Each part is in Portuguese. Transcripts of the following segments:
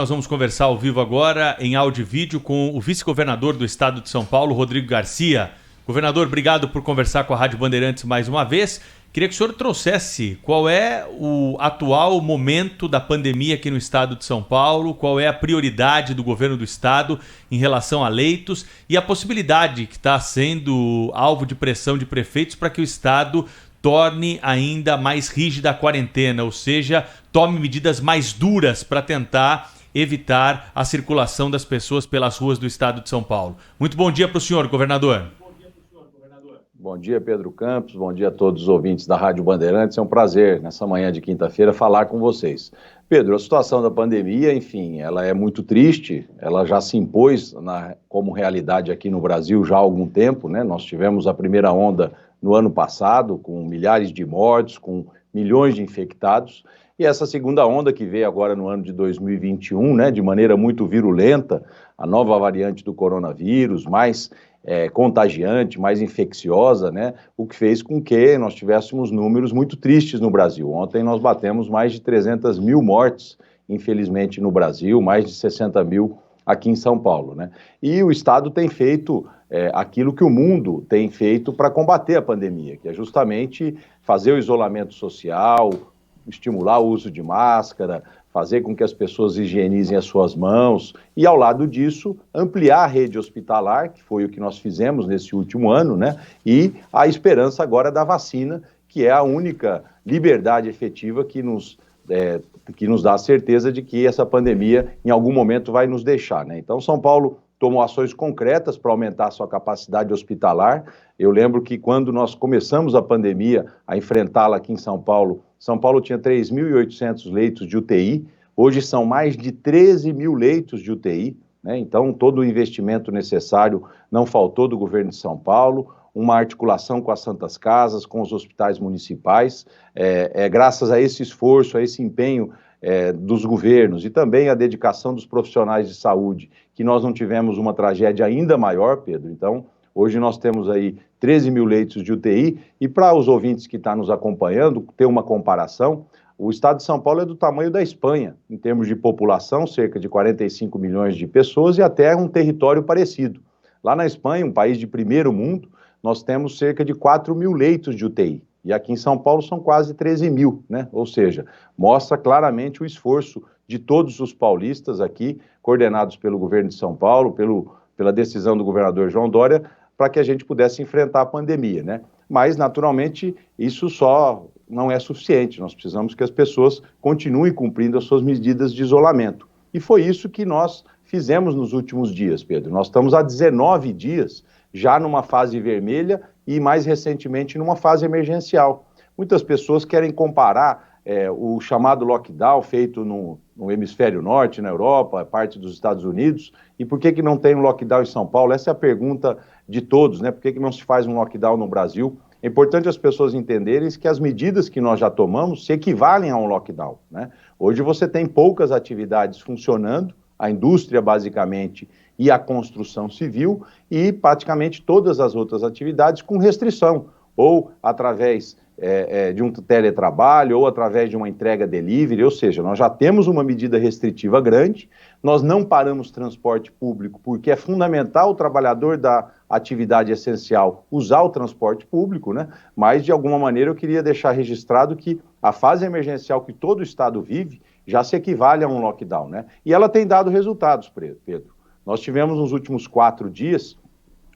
Nós vamos conversar ao vivo agora, em áudio e vídeo, com o vice-governador do estado de São Paulo, Rodrigo Garcia. Governador, obrigado por conversar com a Rádio Bandeirantes mais uma vez. Queria que o senhor trouxesse qual é o atual momento da pandemia aqui no estado de São Paulo, qual é a prioridade do governo do estado em relação a leitos e a possibilidade que está sendo alvo de pressão de prefeitos para que o estado torne ainda mais rígida a quarentena, ou seja, tome medidas mais duras para tentar evitar a circulação das pessoas pelas ruas do estado de São Paulo. Muito bom dia para o senhor, governador. Bom dia, Pedro Campos, bom dia a todos os ouvintes da Rádio Bandeirantes. É um prazer, nessa manhã de quinta-feira, falar com vocês. Pedro, a situação da pandemia, enfim, ela é muito triste, ela já se impôs como realidade aqui no Brasil já há algum tempo, né? Nós tivemos a primeira onda no ano passado, com milhares de mortes, com milhões de infectados, e essa segunda onda que veio agora no ano de 2021, né, de maneira muito virulenta, a nova variante do coronavírus, mais contagiante, mais infecciosa, né, o que fez com que nós tivéssemos números muito tristes no Brasil. Ontem nós batemos mais de 300 mil mortes, infelizmente, no Brasil, mais de 60 mil aqui em São Paulo, né? E o Estado tem feito aquilo que o mundo tem feito para combater a pandemia, que é justamente fazer o isolamento social, estimular o uso de máscara, fazer com que as pessoas higienizem as suas mãos e, ao lado disso, ampliar a rede hospitalar, que foi o que nós fizemos nesse último ano, né? E a esperança agora da vacina, que é a única liberdade efetiva que nos dá a certeza de que essa pandemia, em algum momento, vai nos deixar, né? Então, São Paulo tomou ações concretas para aumentar a sua capacidade hospitalar. Eu lembro que quando nós começamos a pandemia, a enfrentá-la aqui em São Paulo tinha 3.800 leitos de UTI, hoje são mais de 13 mil leitos de UTI, né? Então todo o investimento necessário não faltou do governo de São Paulo, uma articulação com as Santas Casas, com os hospitais municipais, graças a esse esforço, a esse empenho dos governos e também a dedicação dos profissionais de saúde, que nós não tivemos uma tragédia ainda maior, Pedro. Então, hoje nós temos aí 13 mil leitos de UTI e para os ouvintes que estão nos acompanhando, ter uma comparação, o estado de São Paulo é do tamanho da Espanha, em termos de população, cerca de 45 milhões de pessoas e até um território parecido. Lá na Espanha, um país de primeiro mundo, nós temos cerca de 4 mil leitos de UTI. E aqui em São Paulo são quase 13 mil, né? Ou seja, mostra claramente o esforço de todos os paulistas aqui, coordenados pelo governo de São Paulo, pela decisão do governador João Dória, para que a gente pudesse enfrentar a pandemia, né? Mas, naturalmente, isso só não é suficiente. Nós precisamos que as pessoas continuem cumprindo as suas medidas de isolamento. E foi isso que nós fizemos nos últimos dias, Pedro. Nós estamos há 19 dias já numa fase vermelha e, mais recentemente, numa fase emergencial. Muitas pessoas querem comparar o chamado lockdown feito no hemisfério norte, na Europa, parte dos Estados Unidos, e por que não tem um lockdown em São Paulo? Essa é a pergunta de todos, né? Por que não se faz um lockdown no Brasil? É importante as pessoas entenderem que as medidas que nós já tomamos se equivalem a um lockdown, né? Hoje você tem poucas atividades funcionando, a indústria basicamente e a construção civil e praticamente todas as outras atividades com restrição, ou através de um teletrabalho, ou através de uma entrega delivery, ou seja, nós já temos uma medida restritiva grande, nós não paramos transporte público porque é fundamental o trabalhador da atividade essencial usar o transporte público, né? Mas de alguma maneira eu queria deixar registrado que a fase emergencial que todo o estado vive já se equivale a um lockdown, né? E ela tem dado resultados, Pedro. Nós tivemos nos últimos 4 dias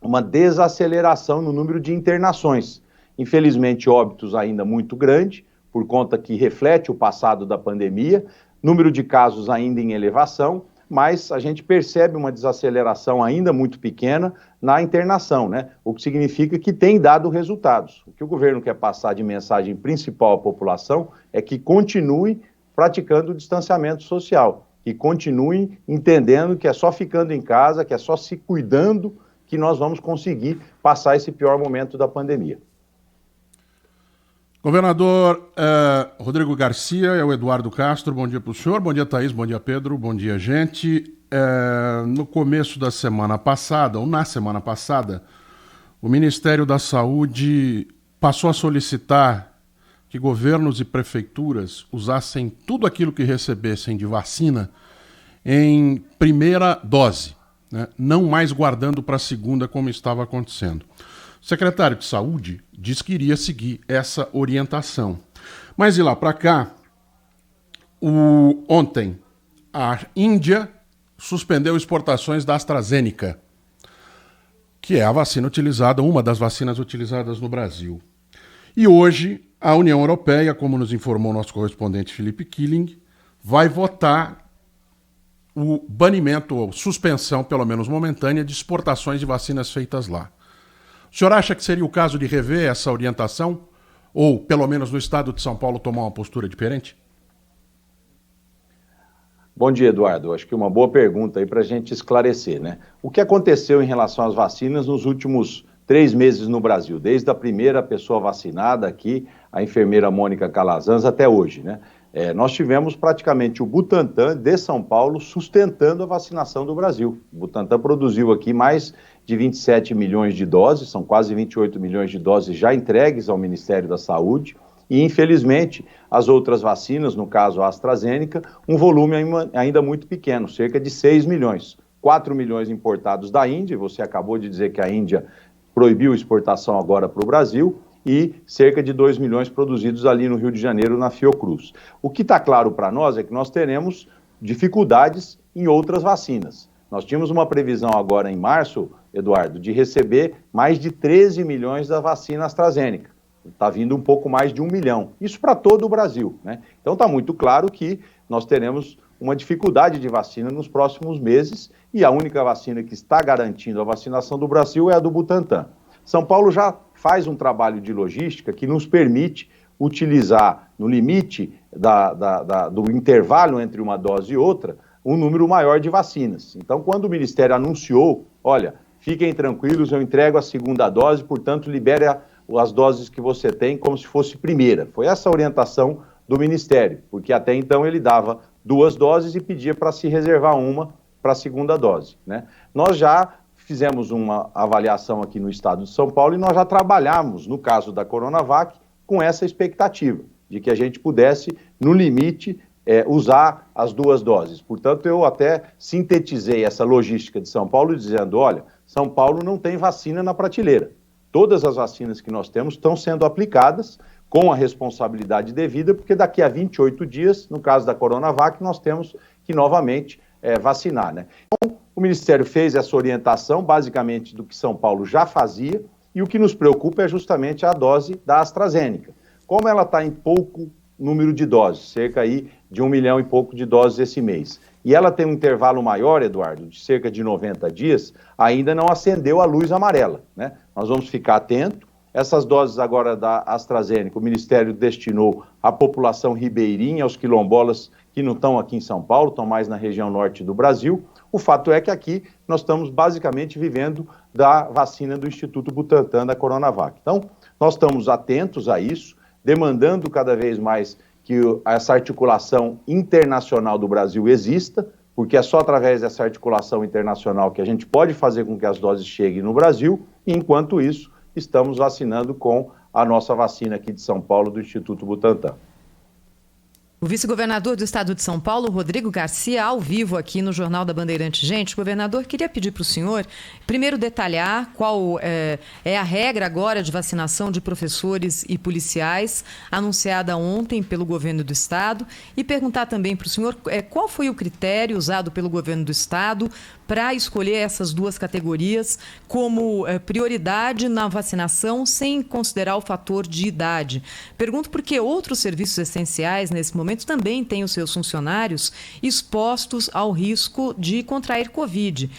uma desaceleração no número de internações. Infelizmente, óbitos ainda muito grande, por conta que reflete o passado da pandemia, número de casos ainda em elevação, mas a gente percebe uma desaceleração ainda muito pequena na internação, né? O que significa que tem dado resultados. O que o governo quer passar de mensagem principal à população é que continue praticando o distanciamento social, que continuem entendendo que é só ficando em casa, que é só se cuidando que nós vamos conseguir passar esse pior momento da pandemia. Governador Rodrigo Garcia, é o Eduardo Castro, bom dia para o senhor, bom dia Thaís, bom dia Pedro, bom dia gente. No começo da semana passada, ou na semana passada, o Ministério da Saúde passou a solicitar que governos e prefeituras usassem tudo aquilo que recebessem de vacina em primeira dose, né? Não mais guardando para a segunda como estava acontecendo. O secretário de Saúde disse que iria seguir essa orientação. Mas de lá para cá, ontem, a Índia suspendeu exportações da AstraZeneca, que é a vacina utilizada, uma das vacinas utilizadas no Brasil. E hoje, a União Europeia, como nos informou nosso correspondente Felipe Killing, vai votar o banimento ou suspensão, pelo menos momentânea, de exportações de vacinas feitas lá. O senhor acha que seria o caso de rever essa orientação? Ou, pelo menos no estado de São Paulo, tomar uma postura diferente? Bom dia, Eduardo. Acho que uma boa pergunta aí para a gente esclarecer, né? O que aconteceu em relação às vacinas nos últimos 3 meses no Brasil, desde a primeira pessoa vacinada aqui, a enfermeira Mônica Calazans, até hoje, né? Nós tivemos praticamente o Butantan de São Paulo sustentando a vacinação do Brasil. O Butantan produziu aqui mais de 27 milhões de doses, são quase 28 milhões de doses já entregues ao Ministério da Saúde. E, infelizmente, as outras vacinas, no caso a AstraZeneca, um volume ainda muito pequeno, cerca de 6 milhões. 4 milhões importados da Índia, você acabou de dizer que a Índia proibiu a exportação agora para o Brasil, e cerca de 2 milhões produzidos ali no Rio de Janeiro, na Fiocruz. O que está claro para nós é que nós teremos dificuldades em outras vacinas. Nós tínhamos uma previsão agora em março, Eduardo, de receber mais de 13 milhões da vacina AstraZeneca. Está vindo um pouco mais de 1 milhão. Isso para todo o Brasil, né? Então está muito claro que nós teremos uma dificuldade de vacina nos próximos meses e a única vacina que está garantindo a vacinação do Brasil é a do Butantan. São Paulo já faz um trabalho de logística que nos permite utilizar, no limite do intervalo entre uma dose e outra, um número maior de vacinas. Então, quando o Ministério anunciou, olha, fiquem tranquilos, eu entrego a segunda dose, portanto, libere as doses que você tem como se fosse primeira. Foi essa a orientação do Ministério, porque até então ele dava 2 doses e pedia para se reservar uma para a segunda dose, né? Nós já fizemos uma avaliação aqui no estado de São Paulo e nós já trabalhamos, no caso da Coronavac, com essa expectativa de que a gente pudesse, no limite, usar as 2 doses. Portanto, eu até sintetizei essa logística de São Paulo dizendo, olha, São Paulo não tem vacina na prateleira. Todas as vacinas que nós temos estão sendo aplicadas com a responsabilidade devida, porque daqui a 28 dias, no caso da Coronavac, nós temos que novamente vacinar, né? Então, o Ministério fez essa orientação, basicamente, do que São Paulo já fazia, e o que nos preocupa é justamente a dose da AstraZeneca. Como ela está em pouco número de doses, cerca aí de 1 milhão e pouco de doses esse mês, e ela tem um intervalo maior, Eduardo, de cerca de 90 dias, ainda não acendeu a luz amarela, né? Nós vamos ficar atentos. Essas doses agora da AstraZeneca, o Ministério destinou à população ribeirinha, aos quilombolas que não estão aqui em São Paulo, estão mais na região norte do Brasil. O fato é que aqui nós estamos basicamente vivendo da vacina do Instituto Butantan, da Coronavac. Então, nós estamos atentos a isso, demandando cada vez mais que essa articulação internacional do Brasil exista, porque é só através dessa articulação internacional que a gente pode fazer com que as doses cheguem no Brasil, e enquanto isso, estamos vacinando com a nossa vacina aqui de São Paulo, do Instituto Butantan. O vice-governador do estado de São Paulo, Rodrigo Garcia, ao vivo aqui no Jornal da Bandeirante. Gente, governador, queria pedir para o senhor, primeiro, detalhar qual é a regra agora de vacinação de professores e policiais, anunciada ontem pelo governo do estado, e perguntar também para o senhor qual foi o critério usado pelo governo do estado para escolher essas 2 categorias como prioridade na vacinação, sem considerar o fator de idade. Pergunto porque outros serviços essenciais, nesse momento, também têm os seus funcionários expostos ao risco de contrair Covid.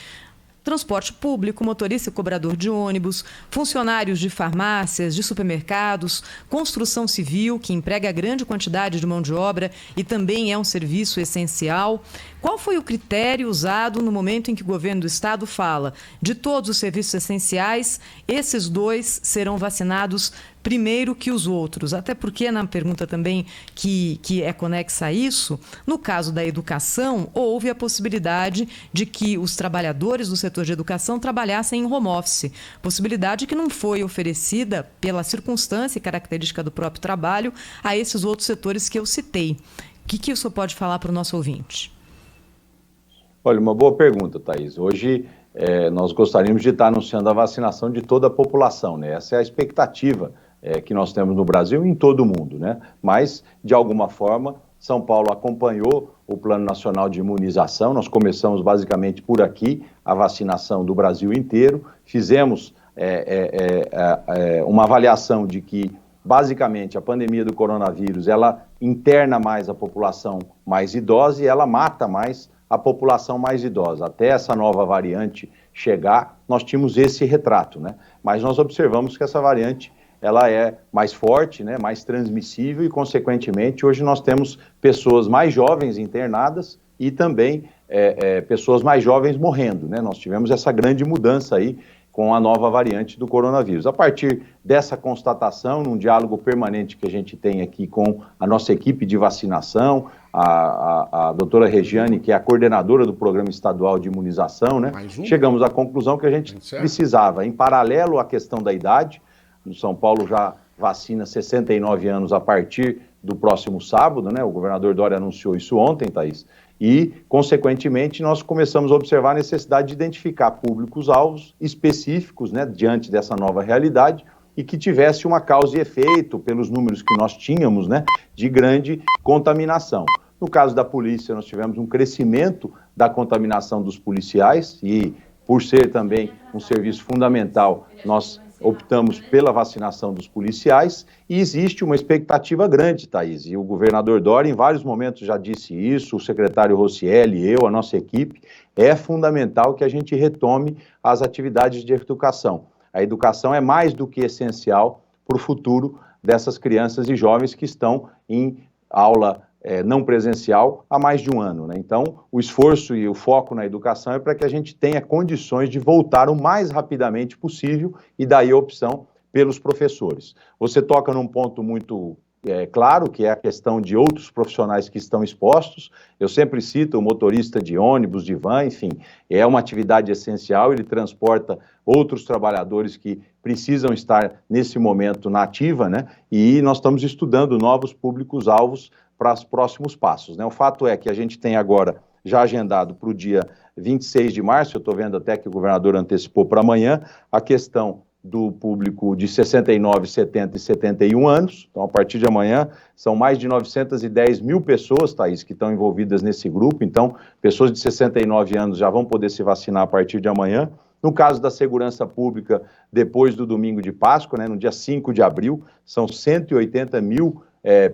Transporte público, motorista e cobrador de ônibus, funcionários de farmácias, de supermercados, construção civil, que emprega grande quantidade de mão de obra e também é um serviço essencial. Qual foi o critério usado no momento em que o governo do estado fala de todos os serviços essenciais, esses 2 serão vacinados primeiro que os outros? Até porque, na pergunta também que é conexa a isso, no caso da educação, houve a possibilidade de que os trabalhadores do setor de educação trabalhassem em home office, possibilidade que não foi oferecida pela circunstância e característica do próprio trabalho a esses outros setores que eu citei. O que o senhor pode falar para o nosso ouvinte? Olha, uma boa pergunta, Thaís. Hoje nós gostaríamos de estar anunciando a vacinação de toda a população, né? Essa é a expectativa que nós temos no Brasil e em todo o mundo, né? Mas, de alguma forma, São Paulo acompanhou o Plano Nacional de Imunização. Nós começamos basicamente por aqui a vacinação do Brasil inteiro. Fizemos uma avaliação de que, basicamente, a pandemia do coronavírus, ela interna mais a população mais idosa e ela mata mais a população mais idosa. Até essa nova variante chegar, nós tínhamos esse retrato, né? Mas nós observamos que essa variante, ela é mais forte, né, mais transmissível e, consequentemente, hoje nós temos pessoas mais jovens internadas e também pessoas mais jovens morrendo, né? Nós tivemos essa grande mudança aí com a nova variante do coronavírus. A partir dessa constatação, num diálogo permanente que a gente tem aqui com a nossa equipe de vacinação, a doutora Regiane, que é a coordenadora do Programa Estadual de Imunização, né? Chegamos à conclusão que a gente precisava, em paralelo à questão da idade. No São Paulo já vacina 69 anos a partir do próximo sábado, né? O governador Dória anunciou isso ontem, Thaís. E, consequentemente, nós começamos a observar a necessidade de identificar públicos-alvos específicos, né, diante dessa nova realidade e que tivesse uma causa e efeito, pelos números que nós tínhamos, né, de grande contaminação. No caso da polícia, nós tivemos um crescimento da contaminação dos policiais e, por ser também um serviço fundamental, nós optamos pela vacinação dos policiais e existe uma expectativa grande, Thaís, e o governador Dória em vários momentos já disse isso, o secretário Rocieli, eu, a nossa equipe, é fundamental que a gente retome as atividades de educação. A educação é mais do que essencial para o futuro dessas crianças e jovens que estão em aula não presencial há mais de um ano, né? Então, o esforço e o foco na educação é para que a gente tenha condições de voltar o mais rapidamente possível e daí a opção pelos professores. Você toca num ponto muito claro, que é a questão de outros profissionais que estão expostos. Eu sempre cito o motorista de ônibus, de van, enfim, é uma atividade essencial, ele transporta outros trabalhadores que precisam estar nesse momento na ativa, né? E nós estamos estudando novos públicos-alvos para os próximos passos, né? O fato é que a gente tem agora já agendado para o dia 26 de março, eu estou vendo até que o governador antecipou para amanhã, a questão do público de 69, 70 e 71 anos. Então, a partir de amanhã, são mais de 910 mil pessoas, Thaís, que estão envolvidas nesse grupo. Então, pessoas de 69 anos já vão poder se vacinar a partir de amanhã. No caso da segurança pública, depois do domingo de Páscoa, né, no dia 5 de abril, são 180 mil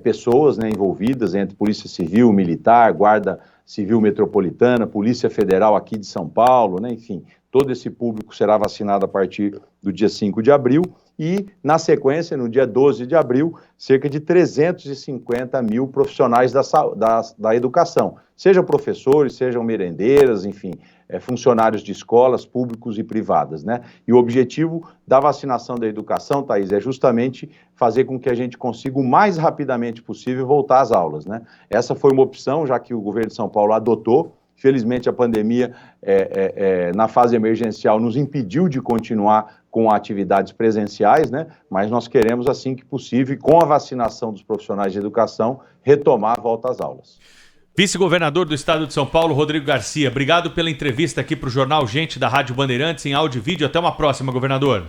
pessoas, né, envolvidas entre Polícia Civil, Militar, Guarda Civil Metropolitana, Polícia Federal aqui de São Paulo, né, enfim, todo esse público será vacinado a partir do dia 5 de abril e, na sequência, no dia 12 de abril, cerca de 350 mil profissionais da educação, sejam professores, sejam merendeiras, enfim, funcionários de escolas públicos e privadas, né? E o objetivo da vacinação da educação, Thaís, é justamente fazer com que a gente consiga o mais rapidamente possível voltar às aulas, né? Essa foi uma opção, já que o governo de São Paulo adotou. Felizmente, a pandemia, na fase emergencial, nos impediu de continuar com atividades presenciais, né? Mas nós queremos, assim que possível, e com a vacinação dos profissionais de educação, retomar a volta às aulas. Vice-governador do estado de São Paulo, Rodrigo Garcia, obrigado pela entrevista aqui para o Jornal Gente da Rádio Bandeirantes em áudio e vídeo. Até uma próxima, governador.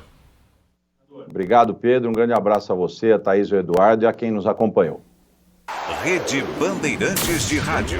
Obrigado, Pedro. Um grande abraço a você, a Thaís e o Eduardo e a quem nos acompanhou. Rede Bandeirantes de Rádio.